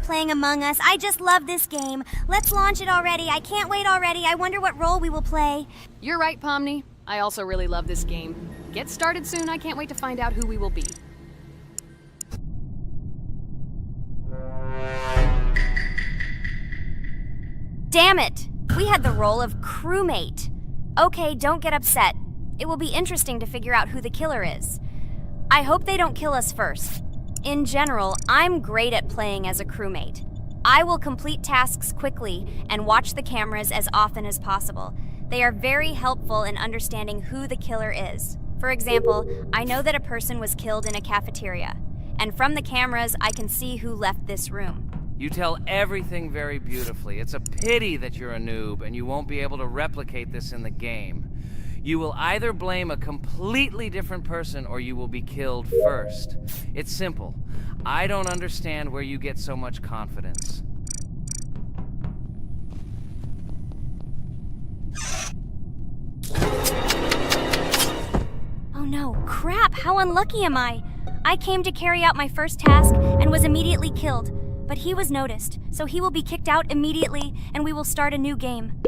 playing Among Us. I just love this game. Let's launch it already. I can't wait already. I wonder what role we will play. You're right, Pomni. I also really love this game. Get started soon. I can't wait to find out who we will be. Damn it! We had the role of crewmate. Okay, don't get upset. It will be interesting to figure out who the killer is. I hope they don't kill us first. In general, I'm great at playing as a crewmate. I will complete tasks quickly and watch the cameras as often as possible. They are very helpful in understanding who the killer is. For example, I know that a person was killed in a cafeteria, and from the cameras, I can see who left this room. You tell everything very beautifully. It's a pity that you're a noob and you won't be able to replicate this in the game. You will either blame a completely different person or you will be killed first. It's simple. I don't understand where you get so much confidence. Oh no, crap, how unlucky am I? I came to carry out my first task and was immediately killed, but he was noticed, so he will be kicked out immediately and we will start a new game.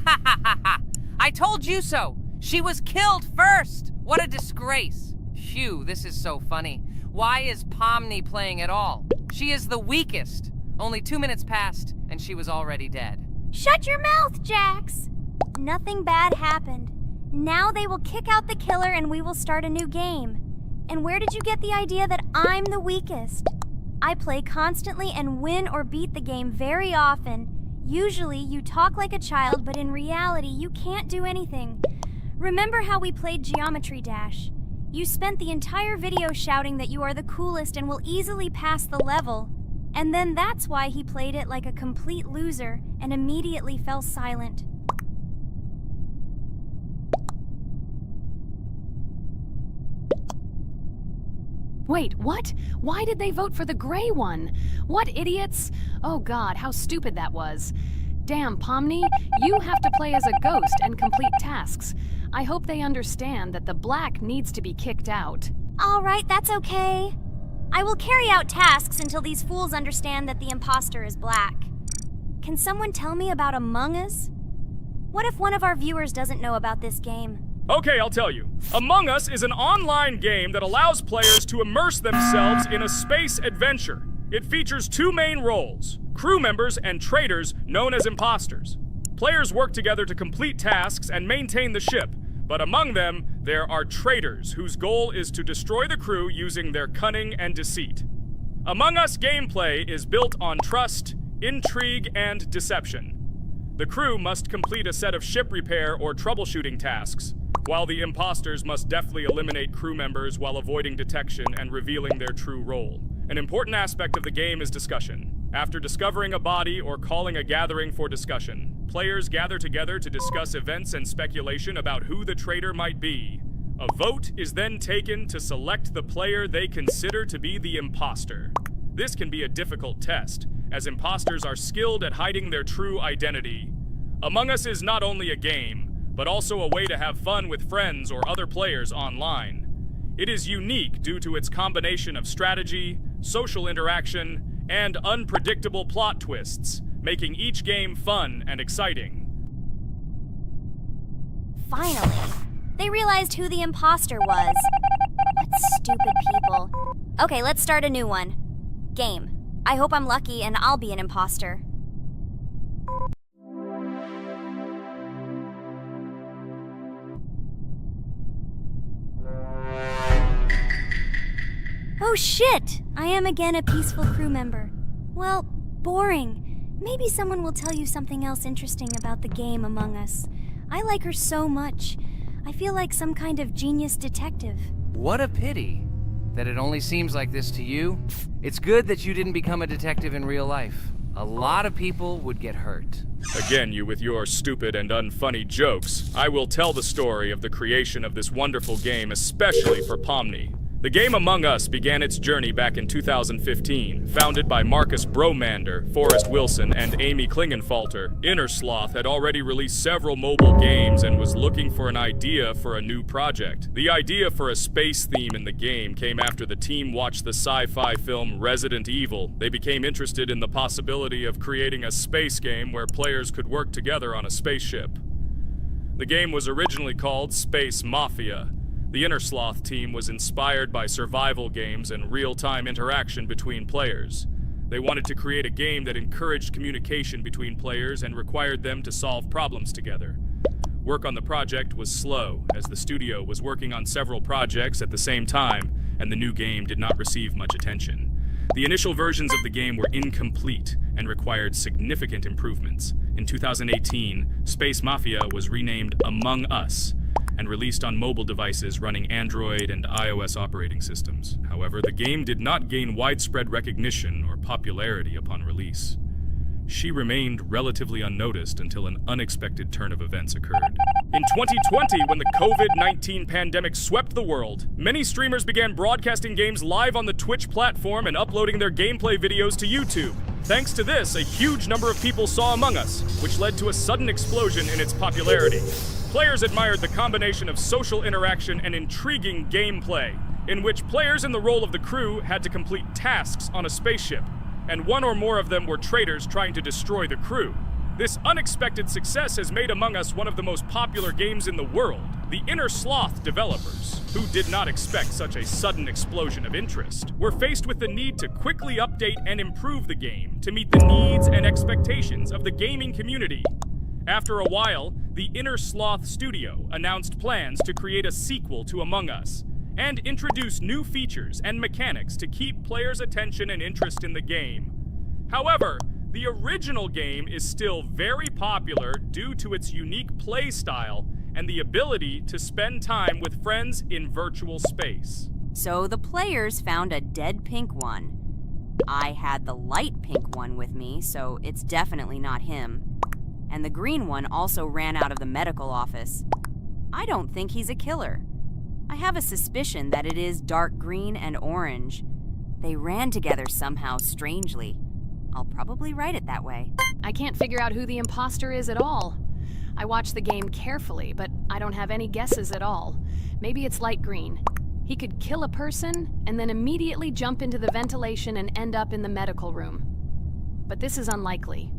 Ha ha ha ha! I told you so! She was killed first! What a disgrace! Phew, this is so funny. Why is Pomni playing at all? She is the weakest. Only 2 minutes passed, and she was already dead. Shut your mouth, Jax! Nothing bad happened. Now they will kick out the killer and we will start a new game. And where did you get the idea that I'm the weakest? I play constantly and win or beat the game very often. Usually you talk like a child, but in reality you can't do anything. Remember how we played Geometry Dash? You spent the entire video shouting that you are the coolest and will easily pass the level. And then that's why he played it like a complete loser and immediately fell silent. Wait, what? Why did they vote for the gray one? What idiots? Oh god, how stupid that was. Damn, Pomni, you have to play as a ghost and complete tasks. I hope they understand that the black needs to be kicked out. All right, that's okay. I will carry out tasks until these fools understand that the imposter is black. Can someone tell me about Among Us? What if one of our viewers doesn't know about this game? Okay, I'll tell you. Among Us is an online game that allows players to immerse themselves in a space adventure. It features 2 main roles, crew members and traitors known as imposters. Players work together to complete tasks and maintain the ship, but among them, there are traitors whose goal is to destroy the crew using their cunning and deceit. Among Us gameplay is built on trust, intrigue, and deception. The crew must complete a set of ship repair or troubleshooting tasks, while the imposters must deftly eliminate crew members while avoiding detection and revealing their true role. An important aspect of the game is discussion. After discovering a body or calling a gathering for discussion, players gather together to discuss events and speculation about who the traitor might be. A vote is then taken to select the player they consider to be the imposter. This can be a difficult test, as imposters are skilled at hiding their true identity. Among Us is not only a game, but also a way to have fun with friends or other players online. It is unique due to its combination of strategy, social interaction, and unpredictable plot twists, making each game fun and exciting. Finally, they realized who the imposter was. What stupid people. Okay, let's start a new one. Game. I hope I'm lucky and I'll be an imposter. Oh shit! I am again a peaceful crew member. Well, boring. Maybe someone will tell you something else interesting about the game Among Us. I like her so much. I feel like some kind of genius detective. What a pity that it only seems like this to you. It's good that you didn't become a detective in real life. A lot of people would get hurt. Again, you with your stupid and unfunny jokes. I will tell the story of the creation of this wonderful game, especially for Pomni. The game Among Us began its journey back in 2015. Founded by Marcus Bromander, Forrest Wilson, and Amy Klingenfalter, Innersloth had already released several mobile games and was looking for an idea for a new project. The idea for a space theme in the game came after the team watched the sci-fi film Resident Evil. They became interested in the possibility of creating a space game where players could work together on a spaceship. The game was originally called Space Mafia. The Innersloth team was inspired by survival games and real-time interaction between players. They wanted to create a game that encouraged communication between players and required them to solve problems together. Work on the project was slow, as the studio was working on several projects at the same time, and the new game did not receive much attention. The initial versions of the game were incomplete and required significant improvements. In 2018, Space Mafia was renamed Among Us and released on mobile devices running Android and iOS operating systems. However, the game did not gain widespread recognition or popularity upon release. She remained relatively unnoticed until an unexpected turn of events occurred. In 2020, when the COVID-19 pandemic swept the world, many streamers began broadcasting games live on the Twitch platform and uploading their gameplay videos to YouTube. Thanks to this, a huge number of people saw Among Us, which led to a sudden explosion in its popularity. Players admired the combination of social interaction and intriguing gameplay, in which players in the role of the crew had to complete tasks on a spaceship, and one or more of them were traitors trying to destroy the crew. This unexpected success has made Among Us one of the most popular games in the world. The Innersloth developers, who did not expect such a sudden explosion of interest, were faced with the need to quickly update and improve the game to meet the needs and expectations of the gaming community. After a while, the Innersloth studio announced plans to create a sequel to Among Us and introduce new features and mechanics to keep players' attention and interest in the game. However, the original game is still very popular due to its unique play style and the ability to spend time with friends in virtual space. So the players found a dead pink one. I had the light pink one with me, so it's definitely not him. And the green one also ran out of the medical office. I don't think he's a killer. I have a suspicion that it is dark green and orange. They ran together somehow strangely. I'll probably write it that way. I can't figure out who the imposter is at all. I watched the game carefully, but I don't have any guesses at all. Maybe it's light green. He could kill a person and then immediately jump into the ventilation and end up in the medical room. But this is unlikely.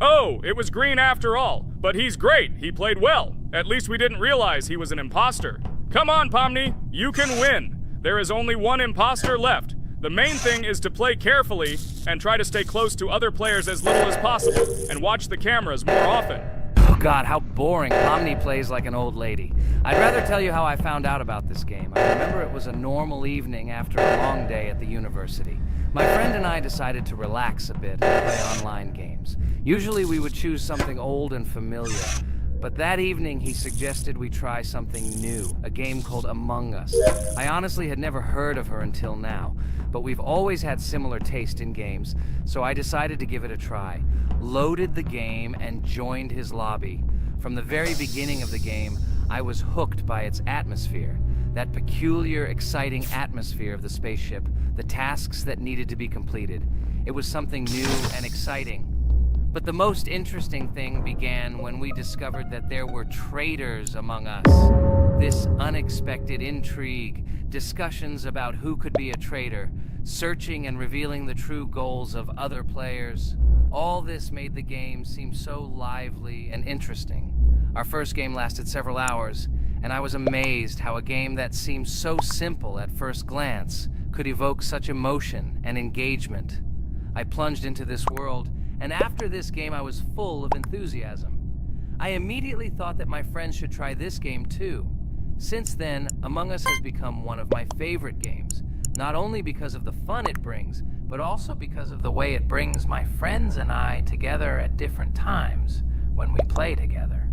Oh, it was green after all. But he's great. He played well. At least we didn't realize he was an imposter. Come on, Pomni. You can win. There is only one imposter left. The main thing is to play carefully and try to stay close to other players as little as possible and watch the cameras more often. Oh God, how boring. Pomni plays like an old lady. I'd rather tell you how I found out about this game. I remember it was a normal evening after a long day at the university. My friend and I decided to relax a bit and play online games. Usually we would choose something old and familiar, but that evening he suggested we try something new, a game called Among Us. I honestly had never heard of her until now, but we've always had similar taste in games, so I decided to give it a try. Loaded the game and joined his lobby. From the very beginning of the game, I was hooked by its atmosphere. That peculiar, exciting atmosphere of the spaceship, the tasks that needed to be completed. It was something new and exciting. But the most interesting thing began when we discovered that there were traitors among us. This unexpected intrigue, discussions about who could be a traitor, searching and revealing the true goals of other players. All this made the game seem so lively and interesting. Our first game lasted several hours, and I was amazed how a game that seemed so simple at first glance could evoke such emotion and engagement. I plunged into this world, and after this game I was full of enthusiasm. I immediately thought that my friends should try this game too. Since then, Among Us has become one of my favorite games, Not only because of the fun it brings, but also because of the way it brings my friends and I together at different times when we play together.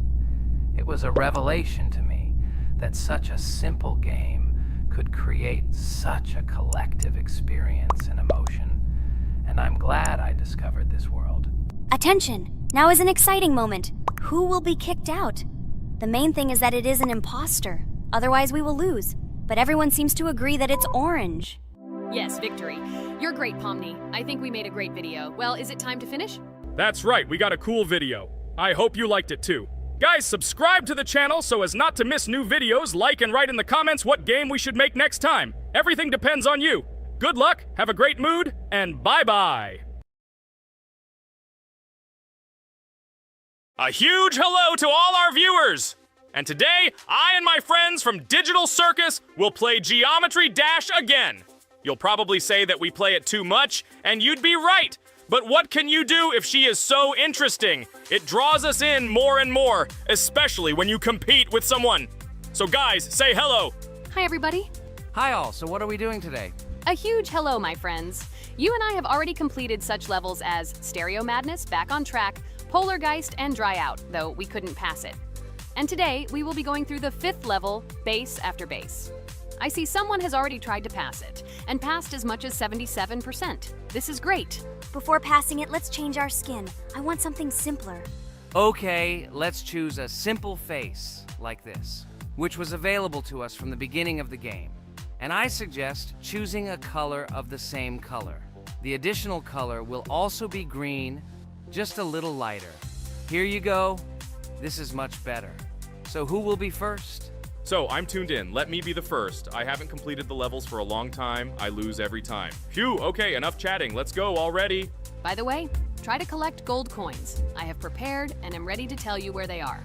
It was a revelation to me that such a simple game could create such a collective experience and emotion, and I'm glad I discovered this world. Attention! Now is an exciting moment. Who will be kicked out? The main thing is that it is an imposter. Otherwise, we will lose. But everyone seems to agree that it's orange. Yes, victory. You're great, Pomni. I think we made a great video. Well, is it time to finish? That's right, we got a cool video. I hope you liked it too. Guys, subscribe to the channel so as not to miss new videos. Like and write in the comments what game we should make next time. Everything depends on you. Good luck, have a great mood, and bye-bye. A huge hello to all our viewers! And today, I and my friends from Digital Circus will play Geometry Dash again. You'll probably say that we play it too much, and you'd be right. But what can you do if she is so interesting? It draws us in more and more, especially when you compete with someone. So guys, say hello. Hi, everybody. Hi all, so what are we doing today? A huge hello, my friends. You and I have already completed such levels as Stereo Madness, Back on Track, Polargeist, and Dry Out, though we couldn't pass it. And today, we will be going through the 5th level, Base After Base. I see someone has already tried to pass it, and passed as much as 77%. This is great. Before passing it, let's change our skin. I want something simpler. Okay, let's choose a simple face, like this, which was available to us from the beginning of the game. And I suggest choosing a color of the same color. The additional color will also be green, just a little lighter. Here you go. This is much better. So who will be first? So, I'm tuned in. Let me be the first. I haven't completed the levels for a long time. I lose every time. Phew, okay, enough chatting. Let's go already. By the way, try to collect gold coins. I have prepared and am ready to tell you where they are.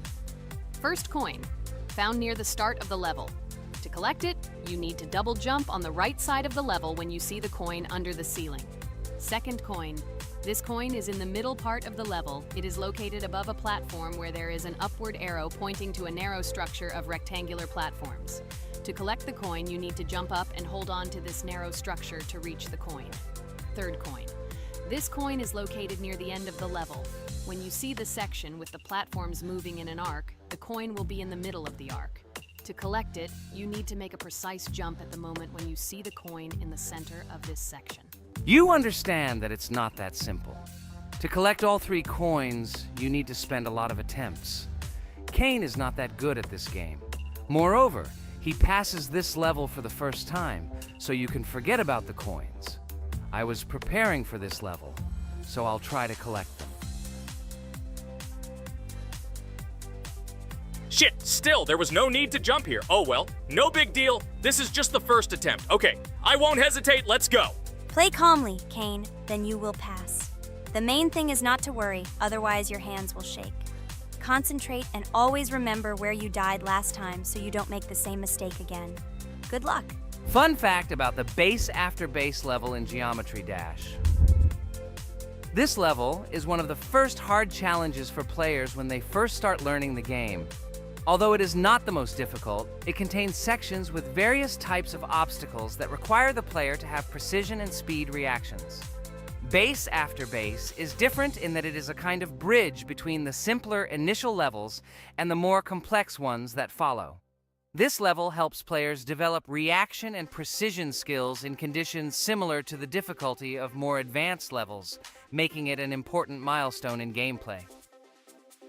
First coin, found near the start of the level. To collect it, you need to double jump on the right side of the level when you see the coin under the ceiling. Second coin. This coin is in the middle part of the level. It is located above a platform where there is an upward arrow pointing to a narrow structure of rectangular platforms. To collect the coin, you need to jump up and hold on to this narrow structure to reach the coin. Third coin. This coin is located near the end of the level. When you see the section with the platforms moving in an arc, the coin will be in the middle of the arc. To collect it, you need to make a precise jump at the moment when you see the coin in the center of this section. You understand that it's not that simple. To collect all 3 coins, you need to spend a lot of attempts. Kane is not that good at this game. Moreover, he passes this level for the first time, so you can forget about the coins. I was preparing for this level, so I'll try to collect them. Shit, still, there was no need to jump here. Oh well, no big deal. This is just the first attempt. Okay, I won't hesitate, let's go. Play calmly, Kane, then you will pass. The main thing is not to worry, otherwise your hands will shake. Concentrate and always remember where you died last time so you don't make the same mistake again. Good luck. Fun fact about the Base After Base level in Geometry Dash. This level is one of the first hard challenges for players when they first start learning the game. Although it is not the most difficult, it contains sections with various types of obstacles that require the player to have precision and speed reactions. Base After Base is different in that it is a kind of bridge between the simpler initial levels and the more complex ones that follow. This level helps players develop reaction and precision skills in conditions similar to the difficulty of more advanced levels, making it an important milestone in gameplay.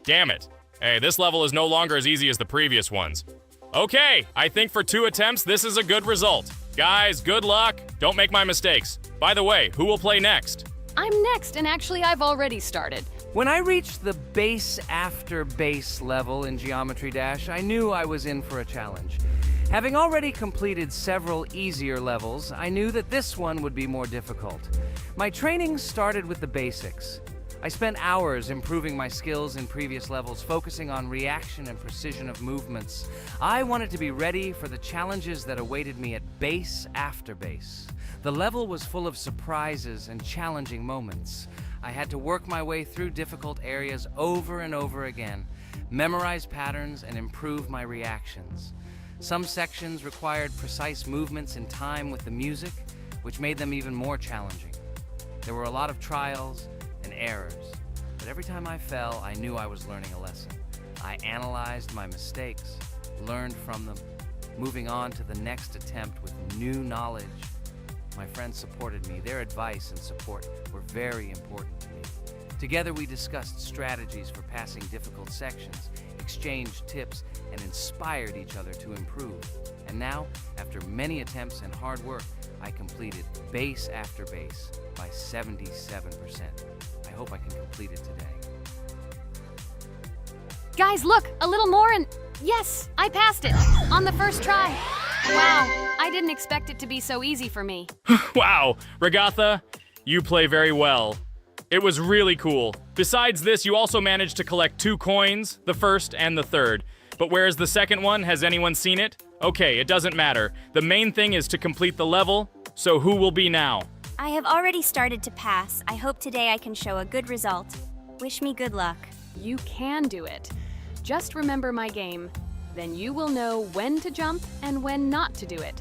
Damn it. Hey, this level is no longer as easy as the previous ones. Okay, I think for 2 attempts, this is a good result. Guys, good luck. Don't make my mistakes. By the way, who will play next? I'm next, and actually I've already started. When I reached the Base After Base level in Geometry Dash, I knew I was in for a challenge. Having already completed several easier levels, I knew that this one would be more difficult. My training started with the basics. I spent hours improving my skills in previous levels, focusing on reaction and precision of movements. I wanted to be ready for the challenges that awaited me at Base After Base. The level was full of surprises and challenging moments. I had to work my way through difficult areas over and over again, memorize patterns, and improve my reactions. Some sections required precise movements in time with the music, which made them even more challenging. There were a lot of trials and errors, but every time I fell, I knew I was learning a lesson. I analyzed my mistakes, learned from them, moving on to the next attempt with new knowledge. My friends supported me. Their advice and support were very important to me. Together we discussed strategies for passing difficult sections, exchanged tips, and inspired each other to improve. And now, after many attempts and hard work, I completed base after base by 77%. I hope I can complete it today. Guys, look, a little more and yes, I passed it on the first try. Wow, I didn't expect it to be so easy for me. Wow, Regatha, you play very well. It was really cool. Besides this, you also managed to collect 2 coins, the first and the third. But where's the second one? Has anyone seen it? Okay, it doesn't matter. The main thing is to complete the level, so who will be now? I have already started to pass. I hope today I can show a good result. Wish me good luck. You can do it. Just remember my game. Then you will know when to jump and when not to do it.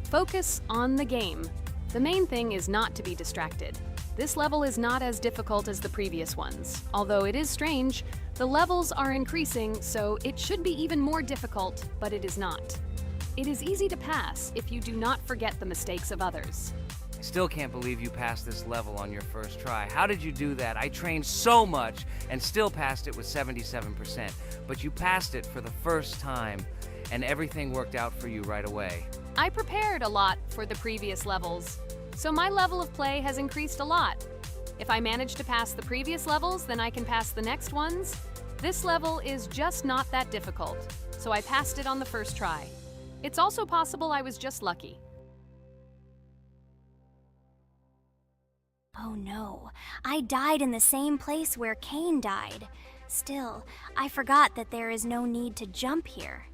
Focus on the game. The main thing is not to be distracted. This level is not as difficult as the previous ones. Although it is strange, the levels are increasing, so it should be even more difficult, but it is not. It is easy to pass if you do not forget the mistakes of others. I still can't believe you passed this level on your first try. How did you do that? I trained so much and still passed it with 77%. But you passed it for the first time, and everything worked out for you right away. I prepared a lot for the previous levels, so my level of play has increased a lot. If I manage to pass the previous levels, then I can pass the next ones. This level is just not that difficult, so I passed it on the first try. It's also possible I was just lucky. Oh no, I died in the same place where Cain died. Still, I forgot that there is no need to jump here.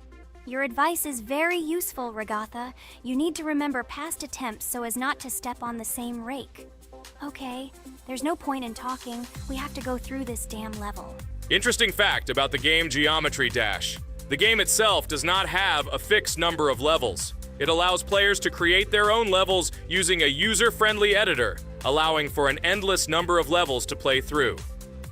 Your advice is very useful, Regatha. You need to remember past attempts so as not to step on the same rake. Okay, there's no point in talking. We have to go through this damn level. Interesting fact about the game Geometry Dash. The game itself does not have a fixed number of levels. It allows players to create their own levels using a user-friendly editor, allowing for an endless number of levels to play through.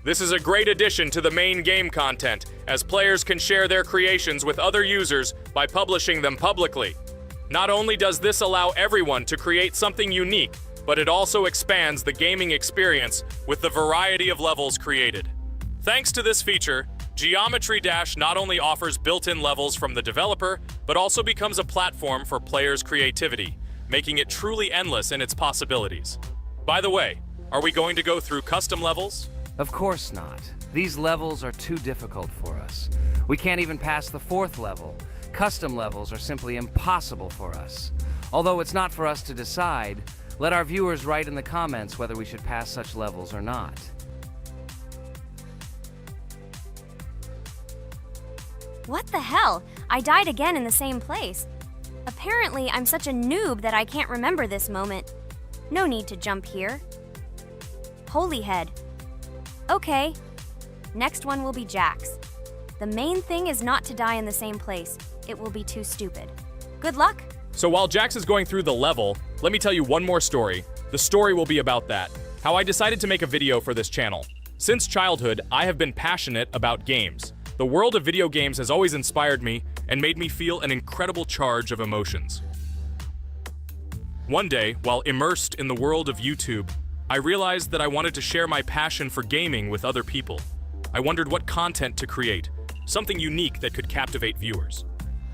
This is a great addition to the main game content, as players can share their creations with other users by publishing them publicly. Not only does this allow everyone to create something unique, but it also expands the gaming experience with the variety of levels created. Thanks to this feature, Geometry Dash not only offers built-in levels from the developer, but also becomes a platform for players' creativity, making it truly endless in its possibilities. By the way, are we going to go through custom levels? Of course not. These levels are too difficult for us. We can't even pass the 4th level. Custom levels are simply impossible for us. Although it's not for us to decide, let our viewers write in the comments whether we should pass such levels or not. What the hell? I died again in the same place. Apparently, I'm such a noob that I can't remember this moment. No need to jump here. Holy head. Okay. Next one will be Jax. The main thing is not to die in the same place. It will be too stupid. Good luck. So while Jax is going through the level, let me tell you one more story. The story will be about that. How I decided to make a video for this channel. Since childhood, I have been passionate about games. The world of video games has always inspired me and made me feel an incredible charge of emotions. One day, while immersed in the world of YouTube, I realized that I wanted to share my passion for gaming with other people. I wondered what content to create, something unique that could captivate viewers.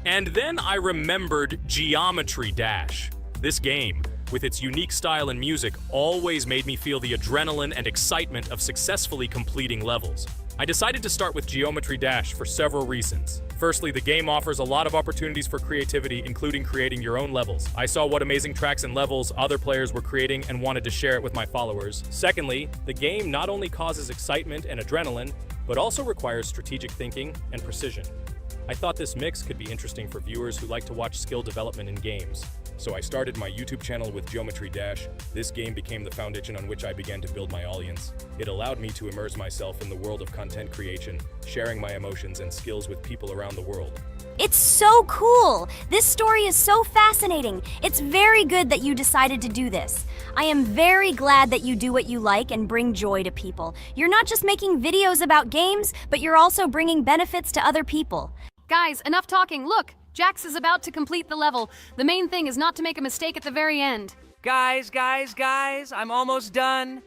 And then I remembered Geometry Dash. This game, with its unique style and music, always made me feel the adrenaline and excitement of successfully completing levels. I decided to start with Geometry Dash for several reasons. Firstly, the game offers a lot of opportunities for creativity, including creating your own levels. I saw what amazing tracks and levels other players were creating and wanted to share it with my followers. Secondly, the game not only causes excitement and adrenaline, but also requires strategic thinking and precision. I thought this mix could be interesting for viewers who like to watch skill development in games. So I started my YouTube channel with Geometry Dash. This game became the foundation on which I began to build my audience. It allowed me to immerse myself in the world of content creation, sharing my emotions and skills with people around the world. It's so cool! This story is so fascinating. It's very good that you decided to do this. I am very glad that you do what you like and bring joy to people. You're not just making videos about games, but you're also bringing benefits to other people. Guys, enough talking. Look, Jax is about to complete the level. The main thing is not to make a mistake at the very end. Guys, I'm almost done.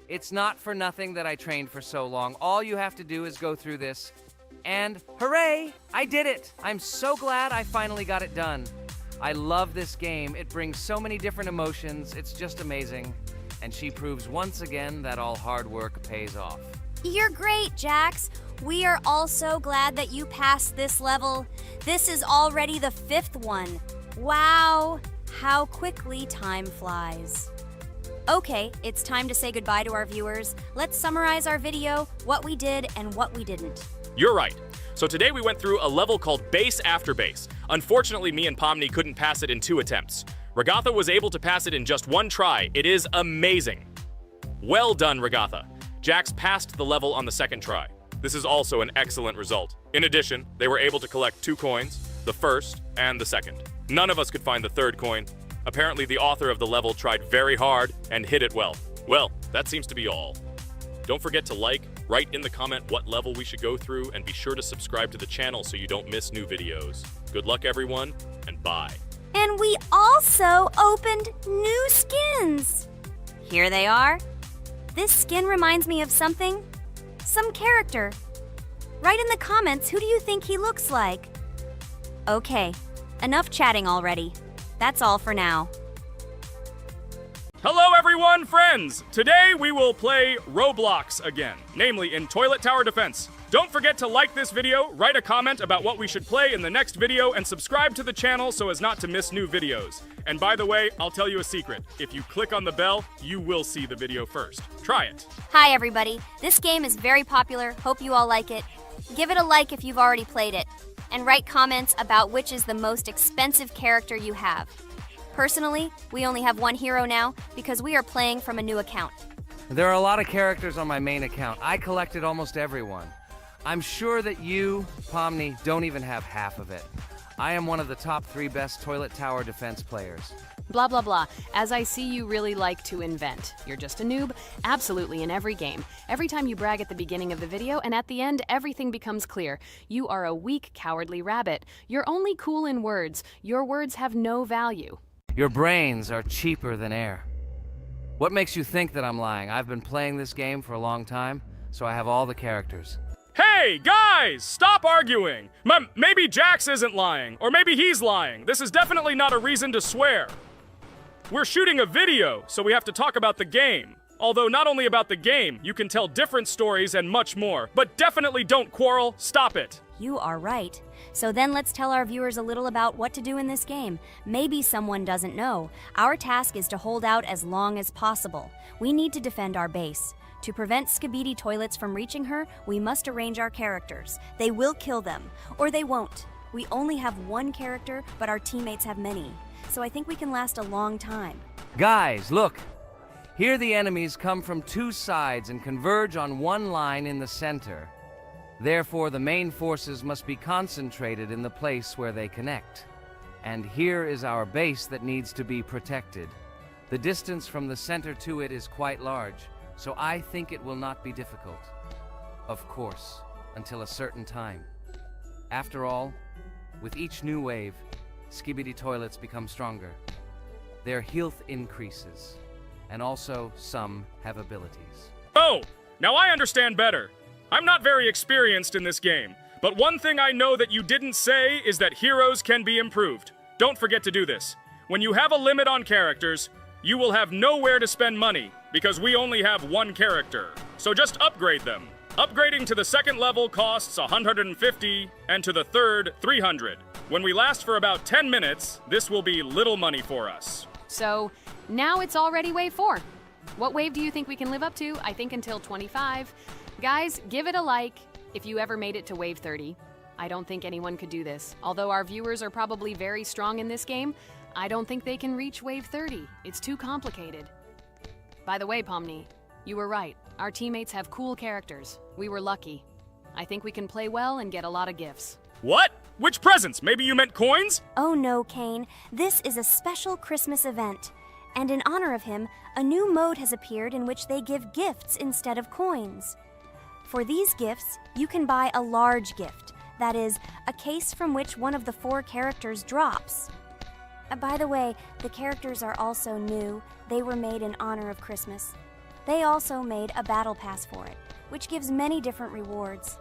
It's not for nothing that I trained for so long. All you have to do is go through this. And hooray, I did it. I'm so glad I finally got it done. I love this game. It brings so many different emotions. It's just amazing. And she proves once again that all hard work pays off. You're great, Jax. We are all so glad that you passed this level. This is already the 5th one. Wow, how quickly time flies. Okay, it's time to say goodbye to our viewers. Let's summarize our video, what we did and what we didn't. You're right. So today we went through a level called Base After Base. Unfortunately, me and Pomni couldn't pass it in 2 attempts. Regatha was able to pass it in just 1 try. It is amazing. Well done, Regatha. Jax passed the level on the 2nd try. This is also an excellent result. In addition, they were able to collect 2 coins, the 1st and the 2nd. None of us could find the 3rd coin. Apparently, the author of the level tried very hard and hit it well. Well, that seems to be all. Don't forget to like, write in the comment what level we should go through, and be sure to subscribe to the channel so you don't miss new videos. Good luck, everyone, and bye. And we also opened new skins. Here they are. This skin reminds me of something. Some character. Write in the comments, who do you think he looks like? Okay, enough chatting already. That's all for now. Hello everyone, friends! Today we will play Roblox again, namely in Toilet Tower Defense. Don't forget to like this video, write a comment about what we should play in the next video, and subscribe to the channel so as not to miss new videos. And by the way, I'll tell you a secret. If you click on the bell, you will see the video first. Try it. Hi everybody, this game is very popular, hope you all like it. Give it a like if you've already played it, and write comments about which is the most expensive character you have. Personally, we only have 1 hero now because we are playing from a new account. There are a lot of characters on my main account. I collected almost everyone. I'm sure that you, Pomni, don't even have half of it. I am one of the top 3 best Toilet Tower Defense players. Blah, blah, blah. As I see, you really like to invent. You're just a noob, absolutely in every game. Every time you brag at the beginning of the video, and at the end, everything becomes clear. You are a weak, cowardly rabbit. You're only cool in words. Your words have no value. Your brains are cheaper than air. What makes you think that I'm lying? I've been playing this game for a long time, so I have all the characters. Hey, guys! Stop arguing! Maybe Jax isn't lying, or maybe he's lying. This is definitely not a reason to swear. We're shooting a video, so we have to talk about the game. Although not only about the game, you can tell different stories and much more. But definitely don't quarrel. Stop it. You are right. So then let's tell our viewers a little about what to do in this game. Maybe someone doesn't know. Our task is to hold out as long as possible. We need to defend our base. To prevent Skibidi Toilets from reaching her, we must arrange our characters. They will kill them, or they won't. We only have 1 character, but our teammates have many. So I think we can last a long time. Guys, look! Here the enemies come from 2 sides and converge on 1 line in the center. Therefore, the main forces must be concentrated in the place where they connect. And here is our base that needs to be protected. The distance from the center to it is quite large, so I think it will not be difficult. Of course, until a certain time. After all, with each new wave, Skibidi Toilets become stronger. Their health increases, and also some have abilities. Oh, now I understand better. I'm not very experienced in this game, but one thing I know that you didn't say is that heroes can be improved. Don't forget to do this. When you have a limit on characters, you will have nowhere to spend money, because we only have 1 character. So just upgrade them. Upgrading to the 2nd level costs 150, and to the 3rd, 300. When we last for about 10 minutes, this will be little money for us. So, now it's already wave 4. What wave do you think we can live up to? I think until 25. Guys, give it a like if you ever made it to wave 30. I don't think anyone could do this. Although our viewers are probably very strong in this game, I don't think they can reach wave 30. It's too complicated. By the way, Pomni, you were right. Our teammates have cool characters. We were lucky. I think we can play well and get a lot of gifts. What? Which presents? Maybe you meant coins? Oh no, Kane. This is a special Christmas event. And in honor of him, a new mode has appeared in which they give gifts instead of coins. For these gifts, you can buy a large gift, that is, a case from which one of the 4 characters drops. By the way, the characters are also new. They were made in honor of Christmas. They also made a battle pass for it, which gives many different rewards.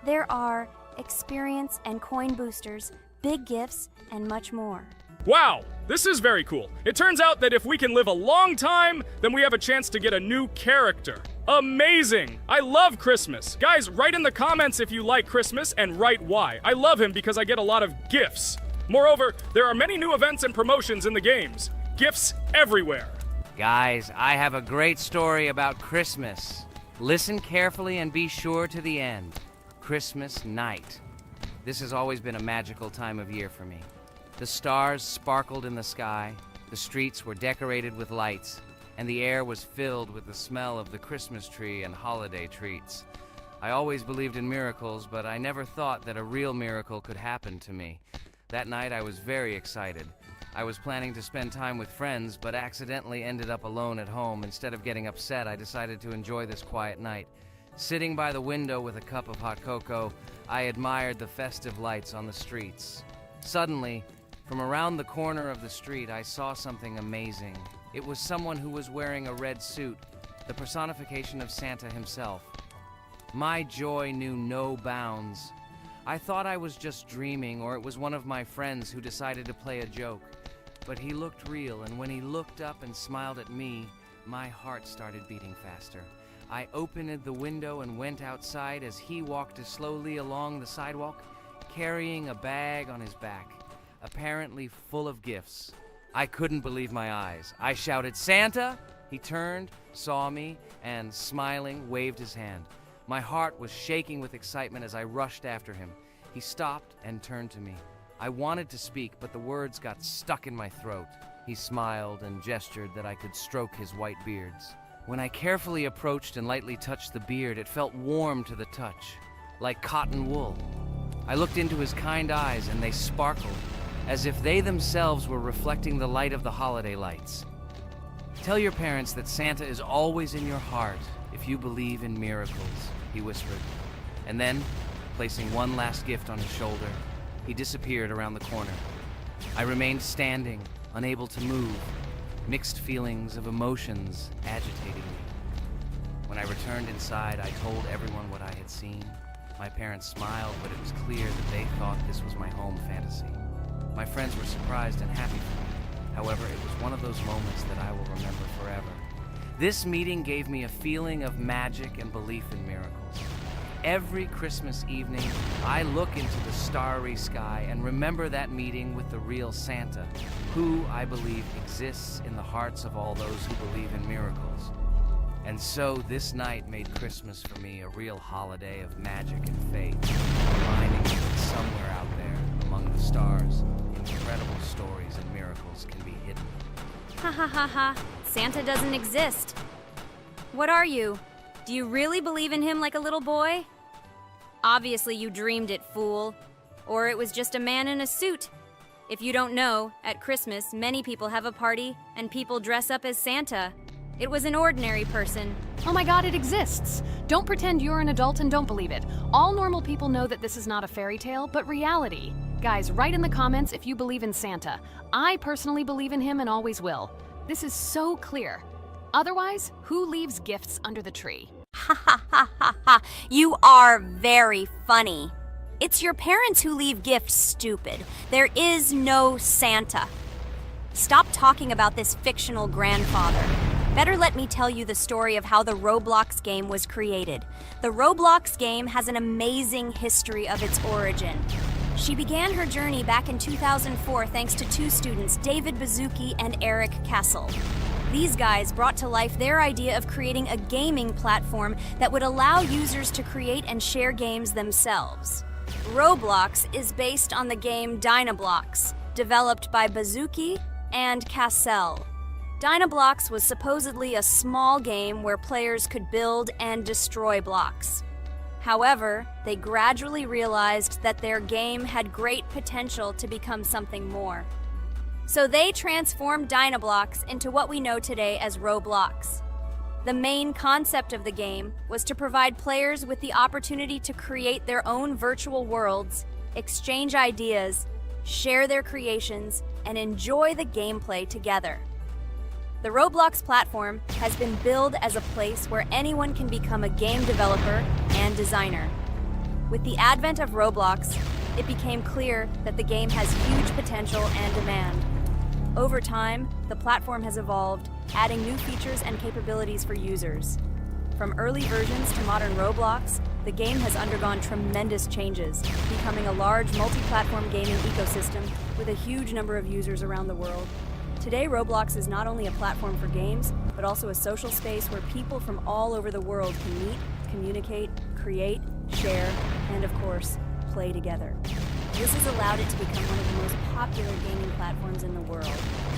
There are experience and coin boosters, big gifts, and much more. Wow, this is very cool. It turns out that if we can live a long time, then we have a chance to get a new character. Amazing! I love Christmas. Guys, write in the comments if you like Christmas and write why. I love him because I get a lot of gifts. Moreover, there are many new events and promotions in the games. Gifts everywhere. Guys, I have a great story about Christmas. Listen carefully and be sure to the end. Christmas night. This has always been a magical time of year for me. The stars sparkled in the sky, the streets were decorated with lights, and the air was filled with the smell of the Christmas tree and holiday treats. I always believed in miracles, but I never thought that a real miracle could happen to me. That night I was very excited. I was planning to spend time with friends, but accidentally ended up alone at home. Instead of getting upset, I decided to enjoy this quiet night. Sitting by the window with a cup of hot cocoa, I admired the festive lights on the streets. Suddenly, from around the corner of the street, I saw something amazing. It was someone who was wearing a red suit, the personification of Santa himself. My joy knew no bounds. I thought I was just dreaming, or it was one of my friends who decided to play a joke. But he looked real, and when he looked up and smiled at me, my heart started beating faster. I opened the window and went outside as he walked slowly along the sidewalk, carrying a bag on his back, apparently full of gifts. I couldn't believe my eyes. I shouted, "Santa!" He turned, saw me, and smiling, waved his hand. My heart was shaking with excitement as I rushed after him. He stopped and turned to me. I wanted to speak, but the words got stuck in my throat. He smiled and gestured that I could stroke his white beards. When I carefully approached and lightly touched the beard, it felt warm to the touch, like cotton wool. I looked into his kind eyes, and they sparkled, as if they themselves were reflecting the light of the holiday lights. Tell your parents that Santa is always in your heart if you believe in miracles, he whispered. And then, placing one last gift on his shoulder, he disappeared around the corner. I remained standing, unable to move, mixed feelings of emotions agitating me. When I returned inside, I told everyone what I had seen. My parents smiled, but it was clear that they thought this was my home fantasy. My friends were surprised and happy for me. However, it was one of those moments that I will remember forever. This meeting gave me a feeling of magic and belief in miracles. Every Christmas evening, I look into the starry sky and remember that meeting with the real Santa, who, I believe, exists in the hearts of all those who believe in miracles. And so this night made Christmas for me a real holiday of magic and faith, reminding me that somewhere out there, among the stars, incredible stories and miracles can be hidden. Ha ha ha ha. Santa doesn't exist. What are you? Do you really believe in him like a little boy? Obviously you dreamed it, fool. Or it was just a man in a suit. If you don't know, at Christmas, many people have a party and people dress up as Santa. It was an ordinary person. Oh my god, it exists! Don't pretend you're an adult and don't believe it. All normal people know that this is not a fairy tale, but reality. Guys, write in the comments if you believe in Santa. I personally believe in him and always will. This is so clear. Otherwise, who leaves gifts under the tree? Ha ha ha ha ha. You are very funny. It's your parents who leave gifts, stupid. There is no Santa. Stop talking about this fictional grandfather. Better let me tell you the story of how the Roblox game was created. The Roblox game has an amazing history of its origin. She began her journey back in 2004 thanks to 2 students, David Bazuki and Eric Kessel. These guys brought to life their idea of creating a gaming platform that would allow users to create and share games themselves. Roblox is based on the game Dynablox, developed by Bazuki and Cassell. Dynablox was supposedly a small game where players could build and destroy blocks. However, they gradually realized that their game had great potential to become something more. So they transformed Dynablocks into what we know today as Roblox. The main concept of the game was to provide players with the opportunity to create their own virtual worlds, exchange ideas, share their creations, and enjoy the gameplay together. The Roblox platform has been billed as a place where anyone can become a game developer and designer. With the advent of Roblox, it became clear that the game has huge potential and demand. Over time, the platform has evolved, adding new features and capabilities for users. From early versions to modern Roblox, the game has undergone tremendous changes, becoming a large multi-platform gaming ecosystem with a huge number of users around the world. Today, Roblox is not only a platform for games, but also a social space where people from all over the world can meet, communicate, create, share, and of course, play together. This has allowed it to become one of the most popular gaming platforms in the world,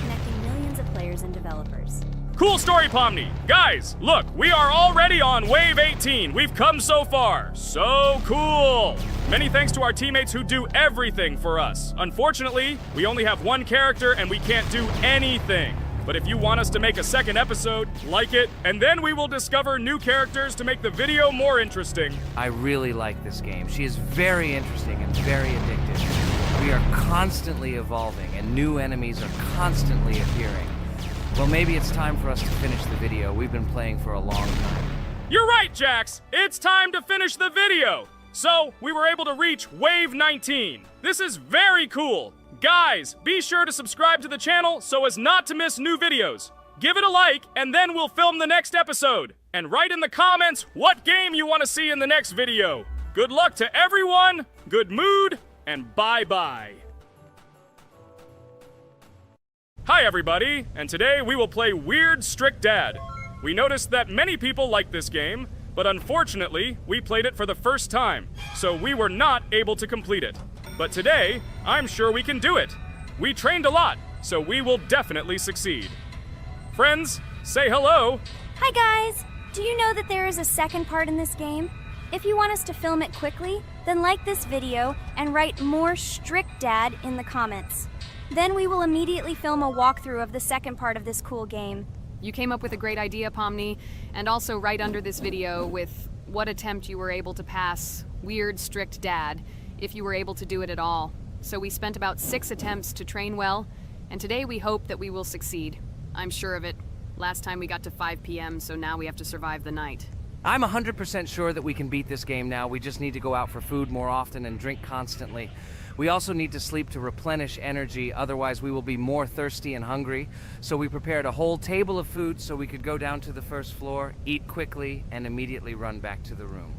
connecting millions of players and developers. Cool story, Pomni. Guys, look, we are already on Wave 18. We've come so far. So cool. Many thanks to our teammates who do everything for us. Unfortunately, we only have one character and we can't do anything. But if you want us to make a second episode, like it, and then we will discover new characters to make the video more interesting. I really like this game. She is very interesting and very addictive. We are constantly evolving and new enemies are constantly appearing. Well, maybe it's time for us to finish the video. We've been playing for a long time. You're right, Jax. It's time to finish the video. So, we were able to reach Wave 19. This is very cool. Guys, be sure to subscribe to the channel so as not to miss new videos. Give it a like, and then we'll film the next episode. And write in the comments what game you want to see in the next video. Good luck to everyone, good mood, and bye-bye. Hi everybody, and today we will play Weird Strict Dad. We noticed that many people like this game, but unfortunately, we played it for the first time, so we were not able to complete it. But today, I'm sure we can do it. We trained a lot, so we will definitely succeed. Friends, say hello. Hi guys! Do you know that there is a second part in this game? If you want us to film it quickly, then like this video and write more Strict Dad in the comments. Then we will immediately film a walkthrough of the second part of this cool game. You came up with a great idea, Pomni, and also right under this video with what attempt you were able to pass Weird Strict Dad, if you were able to do it at all. So we spent about 6 attempts to train well, and today we hope that we will succeed. I'm sure of it. Last time we got to 5 p.m., so now we have to survive the night. I'm 100% sure that we can beat this game now. We just need to go out for food more often and drink constantly. We also need to sleep to replenish energy, otherwise we will be more thirsty and hungry. So we prepared a whole table of food so we could go down to the first floor, eat quickly, and immediately run back to the room.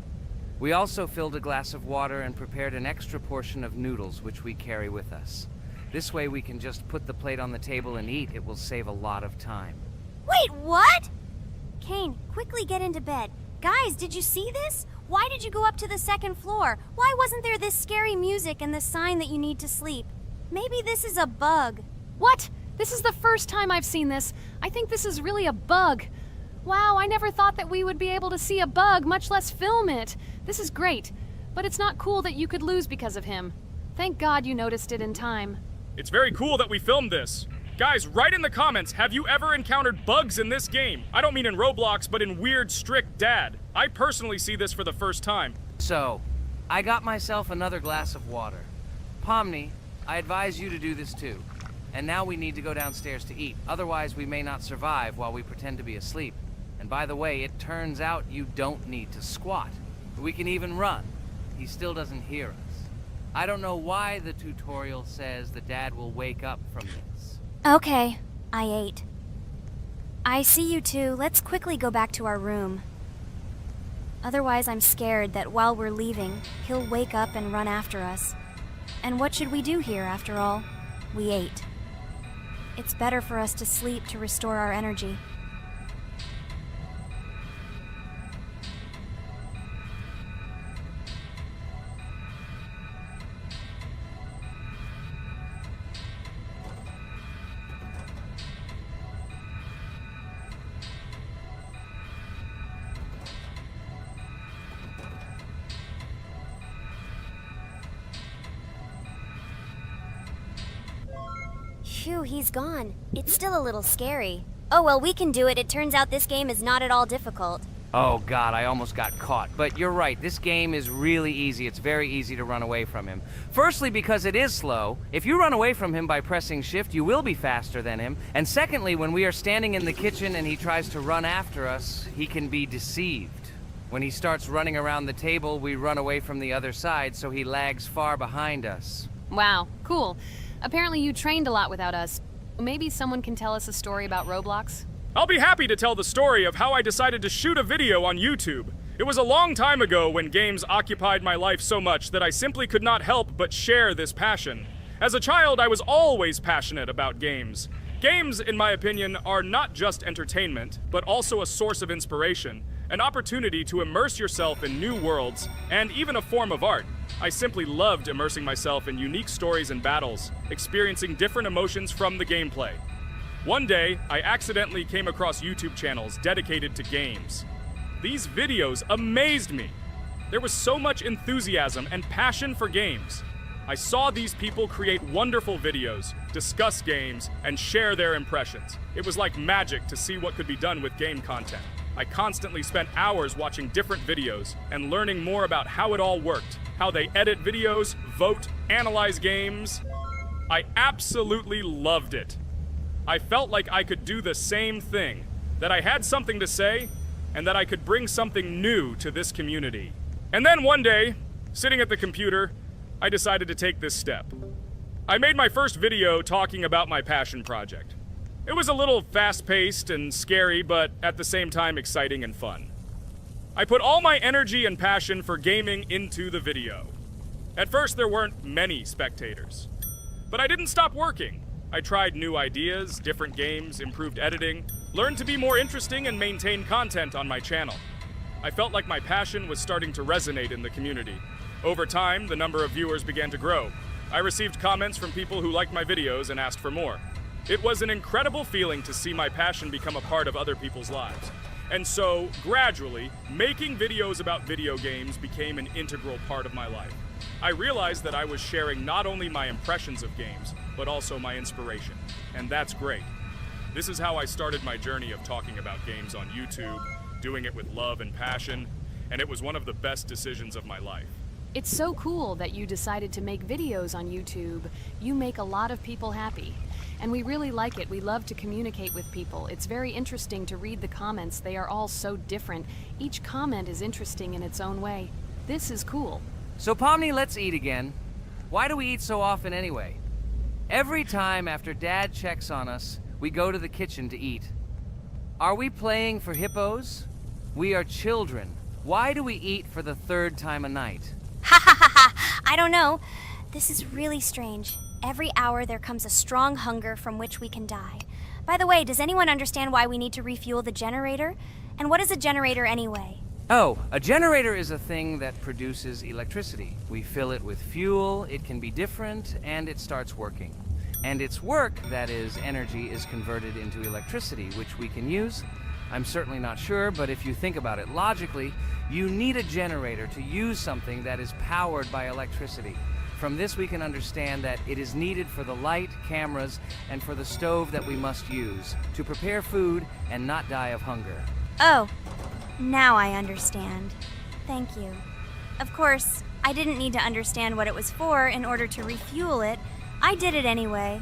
We also filled a glass of water and prepared an extra portion of noodles, which we carry with us. This way we can just put the plate on the table and eat. It will save a lot of time. Wait, what? Kane, quickly get into bed. Guys, did you see this? Why did you go up to the second floor? Why wasn't there this scary music and the sign that you need to sleep? Maybe this is a bug. What? This is the first time I've seen this. I think this is really a bug. Wow, I never thought that we would be able to see a bug, much less film it. This is great, but it's not cool that you could lose because of him. Thank God you noticed it in time. It's very cool that we filmed this. Guys, write in the comments, have you ever encountered bugs in this game? I don't mean in Roblox, but in Weird Strict Dad. I personally see this for the first time. So, I got myself another glass of water. Pomni, I advise you to do this too. And now we need to go downstairs to eat. Otherwise, we may not survive while we pretend to be asleep. And by the way, it turns out you don't need to squat. We can even run. He still doesn't hear us. I don't know why the tutorial says that Dad will wake up from this. Okay, I ate. I see you two. Let's quickly go back to our room. Otherwise, I'm scared that while we're leaving, he'll wake up and run after us. And what should we do here, after all? We ate. It's better for us to sleep to restore our energy. Phew, he's gone. It's still a little scary. Oh, well, we can do it. It turns out this game is not at all difficult. Oh God, I almost got caught. But you're right, this game is really easy. It's very easy to run away from him. Firstly, because it is slow. If you run away from him by pressing shift, you will be faster than him. And secondly, when we are standing in the kitchen and he tries to run after us, he can be deceived. When he starts running around the table, we run away from the other side, so he lags far behind us. Wow, cool. Apparently you trained a lot without us. Maybe someone can tell us a story about Roblox? I'll be happy to tell the story of how I decided to shoot a video on YouTube. It was a long time ago when games occupied my life so much that I simply could not help but share this passion. As a child, I was always passionate about games. Games, in my opinion, are not just entertainment, but also a source of inspiration, an opportunity to immerse yourself in new worlds, and even a form of art. I simply loved immersing myself in unique stories and battles, experiencing different emotions from the gameplay. One day, I accidentally came across YouTube channels dedicated to games. These videos amazed me. There was so much enthusiasm and passion for games. I saw these people create wonderful videos, discuss games, and share their impressions. It was like magic to see what could be done with game content. I constantly spent hours watching different videos and learning more about how it all worked, how they edit videos, vote, analyze games. I absolutely loved it. I felt like I could do the same thing, that I had something to say, and that I could bring something new to this community. And then one day, sitting at the computer, I decided to take this step. I made my first video talking about my passion project. It was a little fast-paced and scary, but at the same time exciting and fun. I put all my energy and passion for gaming into the video. At first, there weren't many spectators. But I didn't stop working. I tried new ideas, different games, improved editing, learned to be more interesting, and maintain content on my channel. I felt like my passion was starting to resonate in the community. Over time, the number of viewers began to grow. I received comments from people who liked my videos and asked for more. It was an incredible feeling to see my passion become a part of other people's lives. And so, gradually, making videos about video games became an integral part of my life. I realized that I was sharing not only my impressions of games, but also my inspiration. And that's great. This is how I started my journey of talking about games on YouTube, doing it with love and passion, and it was one of the best decisions of my life. It's so cool that you decided to make videos on YouTube. You make a lot of people happy. And we really like it. We love to communicate with people. It's very interesting to read the comments. They are all so different. Each comment is interesting in its own way. This is cool. So Pomni, let's eat again. Why do we eat so often anyway? Every time after Dad checks on us, we go to the kitchen to eat. Are we playing for hippos? We are children. Why do we eat for the third time a night? Ha ha ha ha! I don't know. This is really strange. Every hour there comes a strong hunger from which we can die. By the way, does anyone understand why we need to refuel the generator? And what is a generator anyway? Oh, a generator is a thing that produces electricity. We fill it with fuel, it can be different, and it starts working. And its work, that is, energy, is converted into electricity, which we can use. I'm certainly not sure, but if you think about it logically, you need a generator to use something that is powered by electricity. From this we can understand that it is needed for the light, cameras, and for the stove that we must use, to prepare food and not die of hunger. Oh, now I understand. Thank you. Of course, I didn't need to understand what it was for in order to refuel it. I did it anyway.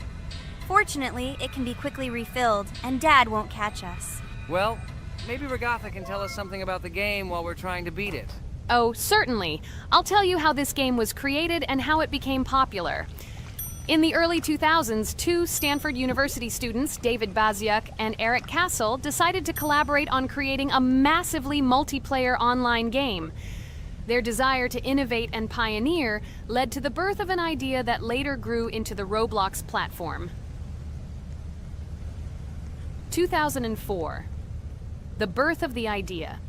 Fortunately, it can be quickly refilled, and Dad won't catch us. Well, maybe Regatha can tell us something about the game while we're trying to beat it. Oh, certainly. I'll tell you how this game was created and how it became popular. In the early 2000s, two Stanford University students, David Baziuk and Eric Castle, decided to collaborate on creating a massively multiplayer online game. Their desire to innovate and pioneer led to the birth of an idea that later grew into the Roblox platform. 2004. The birth of the idea.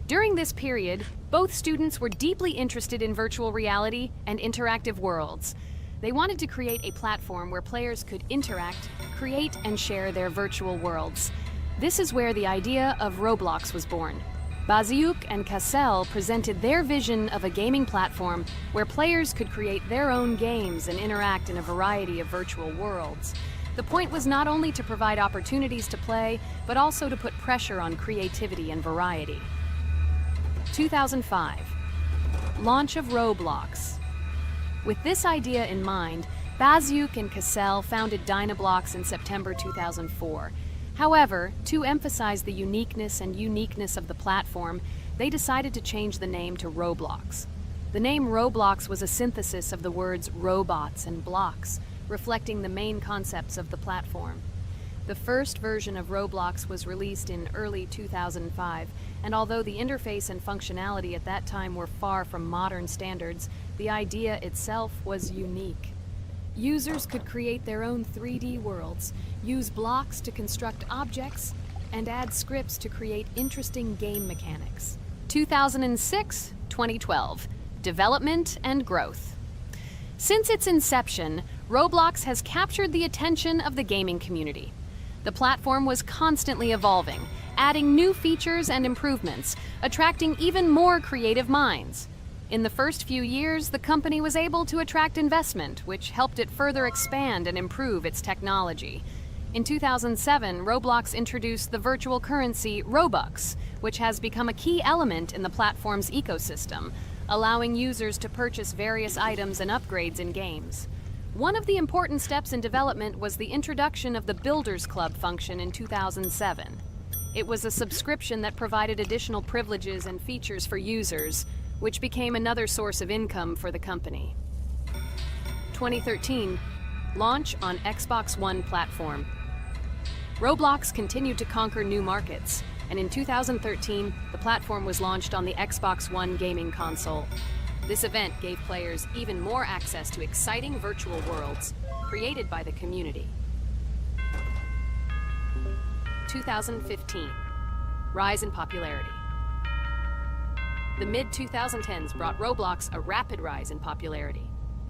During this period, both students were deeply interested in virtual reality and interactive worlds. They wanted to create a platform where players could interact, create, and share their virtual worlds. This is where the idea of Roblox was born. Baziuk and Cassell presented their vision of a gaming platform where players could create their own games and interact in a variety of virtual worlds. The point was not only to provide opportunities to play, but also to put pressure on creativity and variety. 2005. Launch of Roblox. With this idea in mind, Baziuk and Cassell founded Dynablocks in September 2004. However, to emphasize the uniqueness of the platform, they decided to change the name to Roblox. The name Roblox was a synthesis of the words robots and blocks, reflecting the main concepts of the platform. The first version of Roblox was released in early 2005, and although the interface and functionality at that time were far from modern standards, the idea itself was unique. Users could create their own 3D worlds, use blocks to construct objects, and add scripts to create interesting game mechanics. 2006-2012. Development and growth. Since its inception, Roblox has captured the attention of the gaming community. The platform was constantly evolving, adding new features and improvements, attracting even more creative minds. In the first few years, the company was able to attract investment, which helped it further expand and improve its technology. In 2007, Roblox introduced the virtual currency Robux, which has become a key element in the platform's ecosystem, allowing users to purchase various items and upgrades in games. One of the important steps in development was the introduction of the Builders Club function in 2007. It was a subscription that provided additional privileges and features for users, which became another source of income for the company. 2013, launch on Xbox One platform. Roblox continued to conquer new markets, and in 2013, the platform was launched on the Xbox One gaming console. This event gave players even more access to exciting virtual worlds created by the community. 2015, rise in popularity. The mid-2010s brought Roblox a rapid rise in popularity.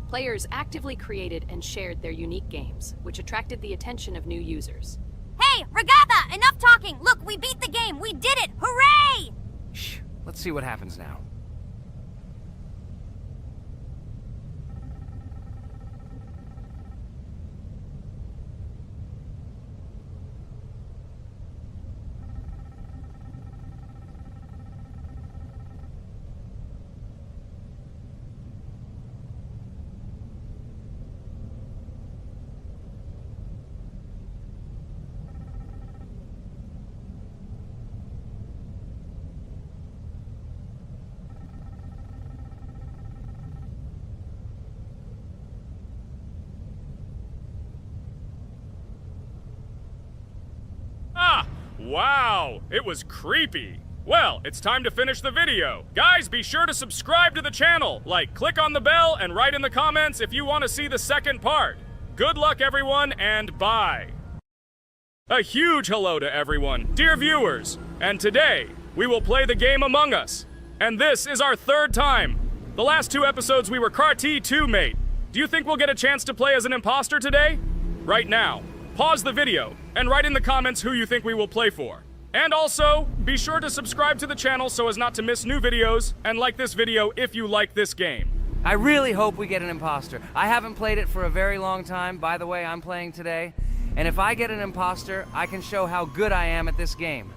Players actively created and shared their unique games, which attracted the attention of new users. Hey, Regatha, enough talking! Look, we beat the game! We did it! Hooray! Shh, let's see what happens now. Wow, it was creepy. Well, it's time to finish the video. Guys, be sure to subscribe to the channel, click on the bell, and write in the comments if you want to see the second part. Good luck, everyone, and bye. A huge hello to everyone, dear viewers. And today, we will play the game Among Us. And this is our third time. The last two episodes we were Carti 2 mate. Do you think we'll get a chance to play as an imposter today? Right now, pause the video and write in the comments who you think we will play for. And also, be sure to subscribe to the channel so as not to miss new videos, and like this video if you like this game. I really hope we get an imposter. I haven't played it for a very long time. By the way, I'm playing today. And if I get an imposter, I can show how good I am at this game.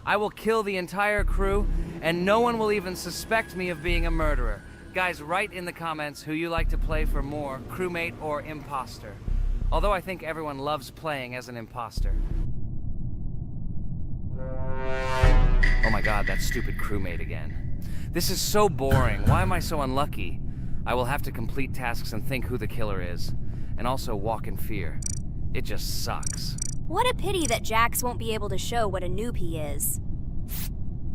I will kill the entire crew, and no one will even suspect me of being a murderer. Guys, write in the comments who you like to play for more, crewmate or imposter. Although I think everyone loves playing as an imposter. Oh my god, that stupid crewmate again. This is so boring. Why am I so unlucky? I will have to complete tasks and think who the killer is. And also walk in fear. It just sucks. What a pity that Jax won't be able to show what a noob he is.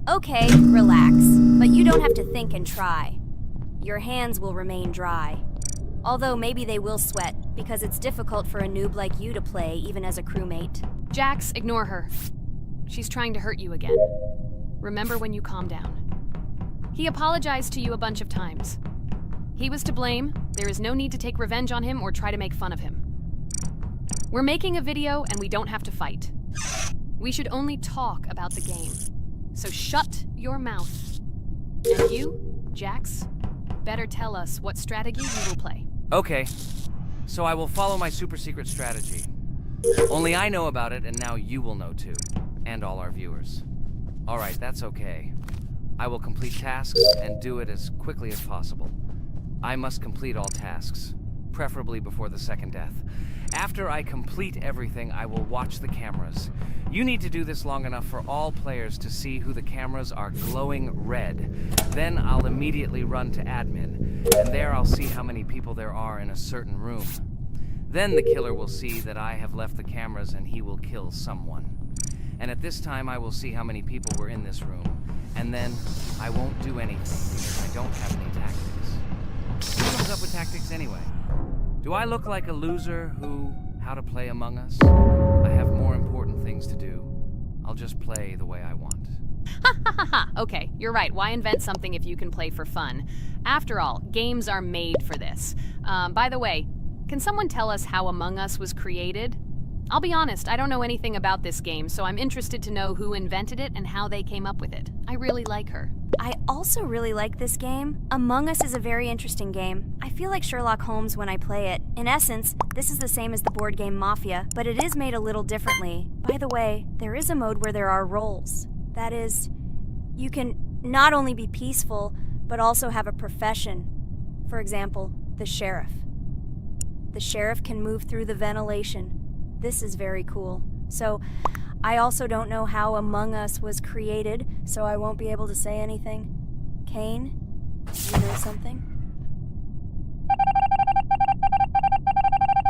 Okay, relax. But you don't have to think and try. Your hands will remain dry. Although maybe they will sweat, because it's difficult for a noob like you to play, even as a crewmate. Jax, ignore her. She's trying to hurt you again. Remember when you calm down. He apologized to you a bunch of times. He was to blame. There is no need to take revenge on him or try to make fun of him. We're making a video and we don't have to fight. We should only talk about the game. so shut your mouth. And you, Jax, better tell us what strategy you will play. Okay, so I will follow my super secret strategy. Only I know about it, and now you will know too. And all our viewers. Alright, that's okay. I will complete tasks and do it as quickly as possible. I must complete all tasks, preferably before the second death. After I complete everything, I will watch the cameras. You need to do this long enough for all players to see who the cameras are glowing red. Then I'll immediately run to admin, and there I'll see how many people there are in a certain room. Then the killer will see that I have left the cameras and he will kill someone. And at this time I will see how many people were in this room, and then I won't do anything because I don't have any tactics. Who comes up with tactics anyway? Do I look like a loser how to play Among Us? I have more important things to do. I'll just play the way I want. Ha ha ha ha! Okay, you're right. Why invent something if you can play for fun? After all, games are made for this. By the way, can someone tell us how Among Us was created? I'll be honest, I don't know anything about this game, so I'm interested to know who invented it and how they came up with it. I really like her. I also really like this game. Among Us is a very interesting game. I feel like Sherlock Holmes when I play it. In essence, this is the same as the board game Mafia, but it is made a little differently. By the way, there is a mode where there are roles. That is, you can not only be peaceful, but also have a profession. For example, the sheriff. The sheriff can move through the ventilation. This is very cool. So, I also don't know how Among Us was created, so I won't be able to say anything. Kane, you know something?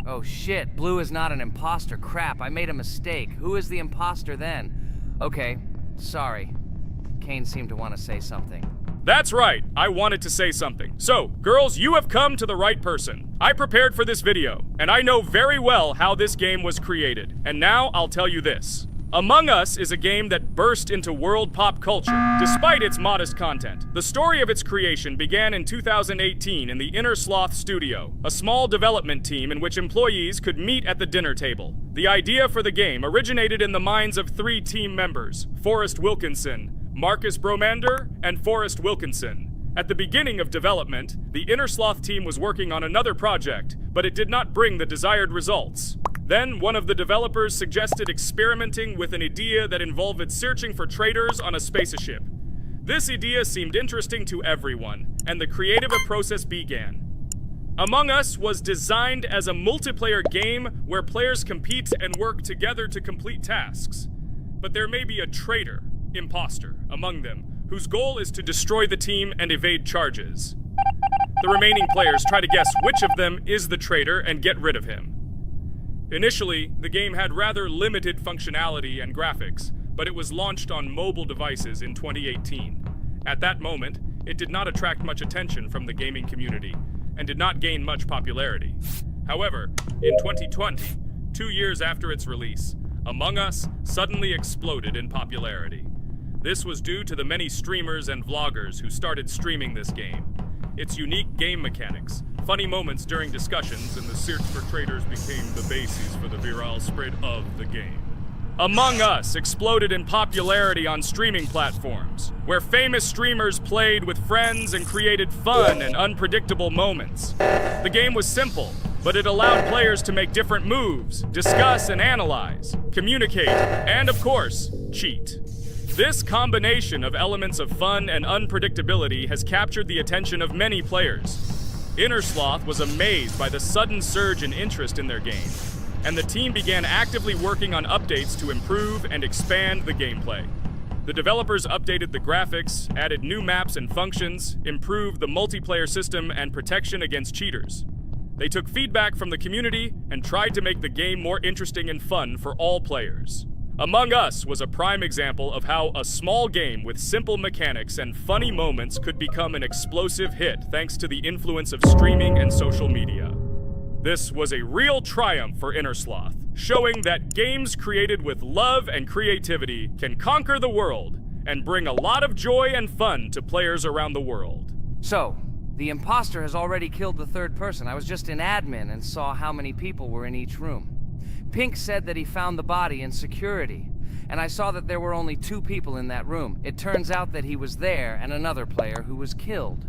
Oh shit, Blue is not an imposter. Crap, I made a mistake. Who is the imposter then? Okay, sorry. Kane seemed to want to say something. That's right, I wanted to say something. So, girls, you have come to the right person. I prepared for this video, and I know very well how this game was created. And now I'll tell you this. Among Us is a game that burst into world pop culture, despite its modest content. The story of its creation began in 2018 in the Inner Sloth Studio, a small development team in which employees could meet at the dinner table. The idea for the game originated in the minds of 3 team members, Forrest Wilkinson, Marcus Bromander, and Forrest Wilkinson. At the beginning of development, the Inner Sloth team was working on another project, but it did not bring the desired results. Then, one of the developers suggested experimenting with an idea that involved searching for traitors on a spaceship. This idea seemed interesting to everyone, and the creative process began. Among Us was designed as a multiplayer game where players compete and work together to complete tasks. But there may be a traitor, imposter, among them, whose goal is to destroy the team and evade charges. The remaining players try to guess which of them is the traitor and get rid of him. Initially, the game had rather limited functionality and graphics, but it was launched on mobile devices in 2018. At that moment, it did not attract much attention from the gaming community, and did not gain much popularity. However, in 2020, 2 years after its release, Among Us suddenly exploded in popularity. This was due to the many streamers and vloggers who started streaming this game. Its unique game mechanics, funny moments during discussions, and the search for traitors became the basis for the viral spread of the game. Among Us exploded in popularity on streaming platforms, where famous streamers played with friends and created fun and unpredictable moments. The game was simple, but it allowed players to make different moves, discuss and analyze, communicate, and of course, cheat. This combination of elements of fun and unpredictability has captured the attention of many players. Inner Sloth was amazed by the sudden surge in interest in their game, and the team began actively working on updates to improve and expand the gameplay. The developers updated the graphics, added new maps and functions, improved the multiplayer system and protection against cheaters. They took feedback from the community and tried to make the game more interesting and fun for all players. Among Us was a prime example of how a small game with simple mechanics and funny moments could become an explosive hit thanks to the influence of streaming and social media. This was a real triumph for Inner Sloth, showing that games created with love and creativity can conquer the world and bring a lot of joy and fun to players around the world. So, the imposter has already killed the third person. I was just in admin and saw how many people were in each room. Pink said that he found the body in security. and I saw that there were only 2 people in that room. It turns out that he was there and another player who was killed.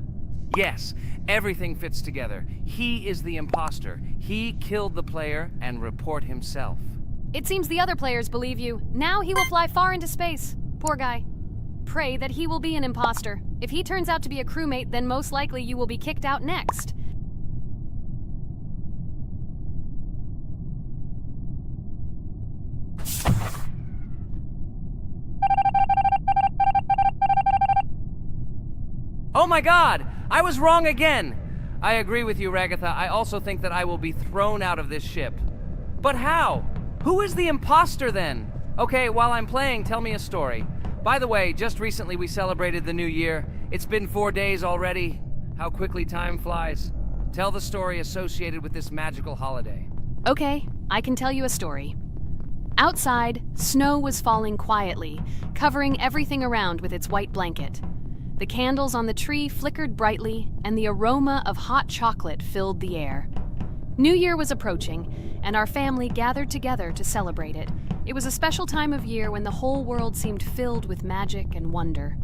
Yes, everything fits together. He is the imposter. He killed the player and report himself. It seems the other players believe you. Now he will fly far into space. Poor guy. Pray that he will be an imposter. If he turns out to be a crewmate, then most likely you will be kicked out next. Oh my God! I was wrong again! I agree with you, Ragatha. I also think that I will be thrown out of this ship. But how? Who is the imposter then? Okay, while I'm playing, tell me a story. By the way, just recently we celebrated the new year. It's been 4 days already. How quickly time flies. Tell the story associated with this magical holiday. Okay, I can tell you a story. Outside, snow was falling quietly, covering everything around with its white blanket. The candles on the tree flickered brightly, and the aroma of hot chocolate filled the air. New Year was approaching, and our family gathered together to celebrate it. It was a special time of year when the whole world seemed filled with magic and wonder.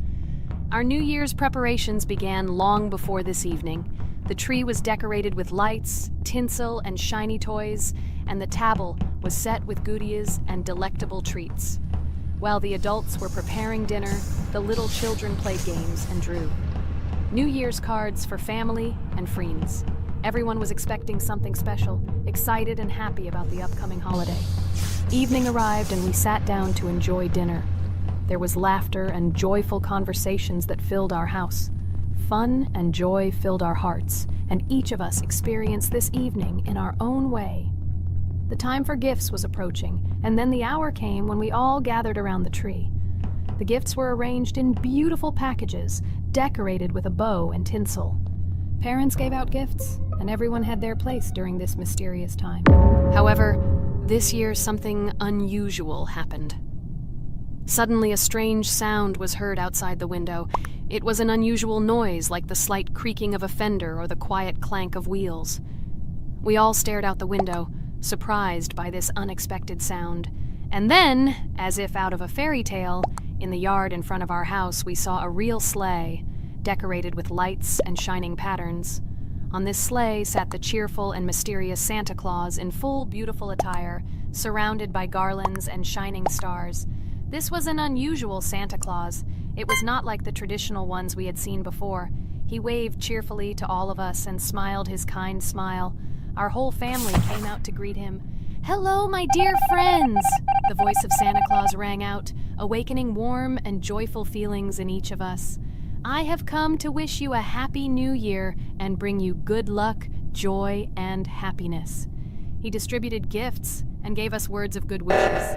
Our New Year's preparations began long before this evening. The tree was decorated with lights, tinsel, and shiny toys, and the table was set with goodies and delectable treats. While the adults were preparing dinner, the little children played games and drew. New Year's cards for family and friends. Everyone was expecting something special, excited and happy about the upcoming holiday. Evening arrived and we sat down to enjoy dinner. There was laughter and joyful conversations that filled our house. Fun and joy filled our hearts, and each of us experienced this evening in our own way. The time for gifts was approaching, and then the hour came when we all gathered around the tree. The gifts were arranged in beautiful packages, decorated with a bow and tinsel. Parents gave out gifts, and everyone had their place during this mysterious time. However, this year something unusual happened. Suddenly a strange sound was heard outside the window. It was an unusual noise, like the slight creaking of a fender or the quiet clank of wheels. We all stared out the window, surprised by this unexpected sound. And then, as if out of a fairy tale, in the yard in front of our house we saw a real sleigh, decorated with lights and shining patterns. On this sleigh sat the cheerful and mysterious Santa Claus in full beautiful attire, surrounded by garlands and shining stars. This was an unusual Santa Claus. It was not like the traditional ones we had seen before. He waved cheerfully to all of us and smiled his kind smile. Our whole family came out to greet him. "Hello, my dear friends!" The voice of Santa Claus rang out, awakening warm and joyful feelings in each of us. "I have come to wish you a happy new year and bring you good luck, joy, and happiness." He distributed gifts and gave us words of good wishes.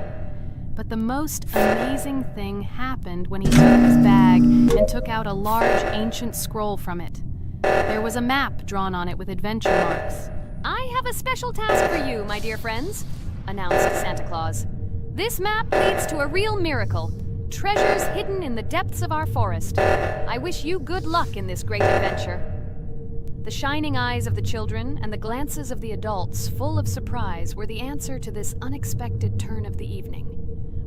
But the most amazing thing happened when he took his bag and took out a large ancient scroll from it. There was a map drawn on it with adventure marks. "I have a special task for you, my dear friends," announced Santa Claus. "This map leads to a real miracle. Treasures hidden in the depths of our forest. I wish you good luck in this great adventure." The shining eyes of the children and the glances of the adults, full of surprise, were the answer to this unexpected turn of the evening.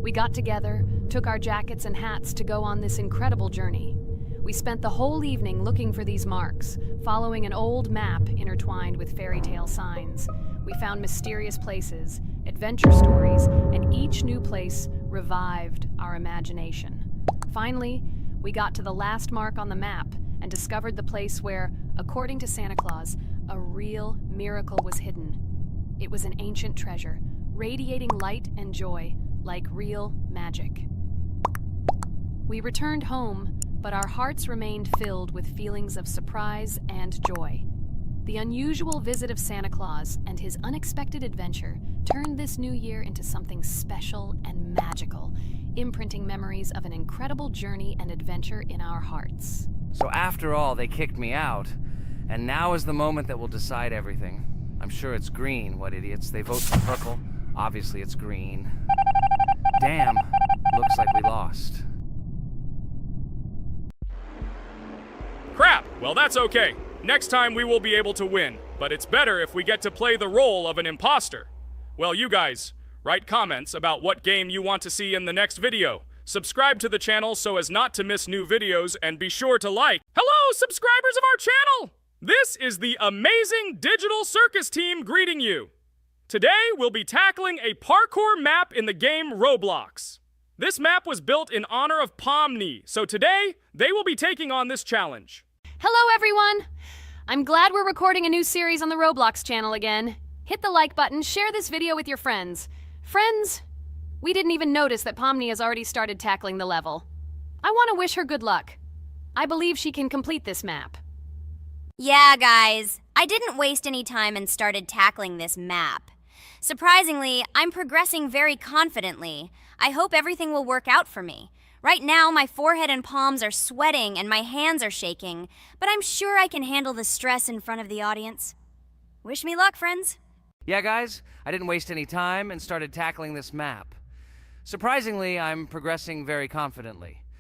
We got together, took our jackets and hats to go on this incredible journey. We spent the whole evening looking for these marks, following an old map intertwined with fairy tale signs. We found mysterious places, adventure stories, and each new place revived our imagination. Finally, we got to the last mark on the map and discovered the place where, according to Santa Claus, a real miracle was hidden. It was an ancient treasure, radiating light and joy, like real magic. We returned home, but our hearts remained filled with feelings of surprise and joy. The unusual visit of Santa Claus and his unexpected adventure turned this new year into something special and magical, imprinting memories of an incredible journey and adventure in our hearts. So after all, they kicked me out, and now is the moment that will decide everything. I'm sure it's green, what idiots. They vote for purple. Obviously it's green. Damn, looks like we lost. Crap! Well, that's okay. Next time we will be able to win, but it's better if we get to play the role of an imposter. Well, you guys, Write comments about what game you want to see in the next video. Subscribe to the channel so as not to miss new videos, and be sure to like. Hello, subscribers of our channel! This is the amazing Digital Circus team greeting you. Today, we'll be tackling a parkour map in the game Roblox. This map was built in honor of Pomni, so today, they will be taking on this challenge. Hello, everyone! I'm glad we're recording a new series on the Roblox channel again. Hit the like button, share this video with your friends. Friends, we didn't even notice that Pomni has already started tackling the level. I want to wish her good luck. I believe she can complete this map. Yeah, guys, I didn't waste any time and started tackling this map. Surprisingly, I'm progressing very confidently. I hope everything will work out for me. Right now, my forehead and palms are sweating and my hands are shaking, but I'm sure I can handle the stress in front of the audience. Wish me luck, friends. Yeah, guys, I didn't waste any time and started tackling this map. Surprisingly, I'm progressing very confidently.